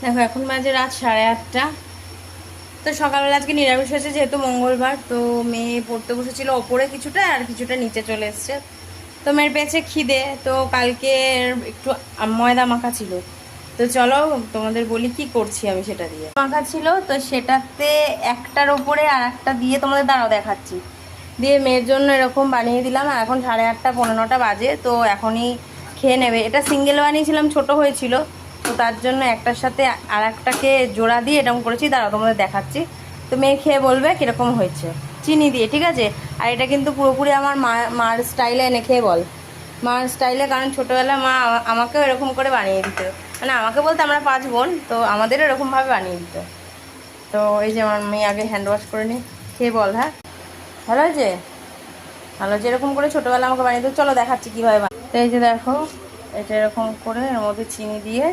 দেখো এখন বাজে রাত 8:30। তো সকালবেলা আজকে নিরামিষ হয়েছে যেহেতু মঙ্গলবার। তো মেয়ে পড়তে বসেছিল ওপরে কিছুটা আর কিছুটা নিচে চলে এসছে। তো মেয়ের পেয়েছে খিদে, তো কালকে একটু ময়দা মাখা ছিল। তো চলো তোমাদের বলি কি করছি আমি সেটা দিয়ে। মাখা ছিল তো সেটাতে একটার ওপরে আর একটা দিয়ে তোমাদের দাঁড়াও দেখাচ্ছি। দিয়ে মেয়ের জন্য এরকম বানিয়ে দিলাম। আর এখন 8:30 পৌনে 9টা বাজে, তো এখনই খেয়ে নেবে। এটা সিঙ্গেল বানিয়েছিলাম, ছোট হয়েছিল, তো তার জন্য একটার সাথে আর একটাকে জোড়া দিয়ে এরকম করেছি। দাঁড়াও তোমাদের দেখাচ্ছি। তো মেয়ে খেয়ে বলবে কীরকম হয়েছে, চিনি দিয়ে, ঠিক আছে? আর এটা কিন্তু পুরোপুরি আমার মার স্টাইলে এনে খেয়ে বল, মার স্টাইলে। কারণ ছোটোবেলা মা আমাকেও এরকম করে বানিয়ে দিত, মানে আমাকে বলতে আমরা 5 বোন, তো আমাদেরও এরকমভাবে বানিয়ে দিত। তো এই যে আমার মেয়ে আগে হ্যান্ড ওয়াশ করে নি, খেয়ে বল। হ্যাঁ ভালো হয়েছে, ভালো হয়েছে। এরকম করে ছোটোবেলা আমাকে বানিয়ে দিত। চলো দেখাচ্ছি কীভাবে বানাই। তো এই যে দেখো, এটা এরকম করে এর মধ্যে চিনি দিয়ে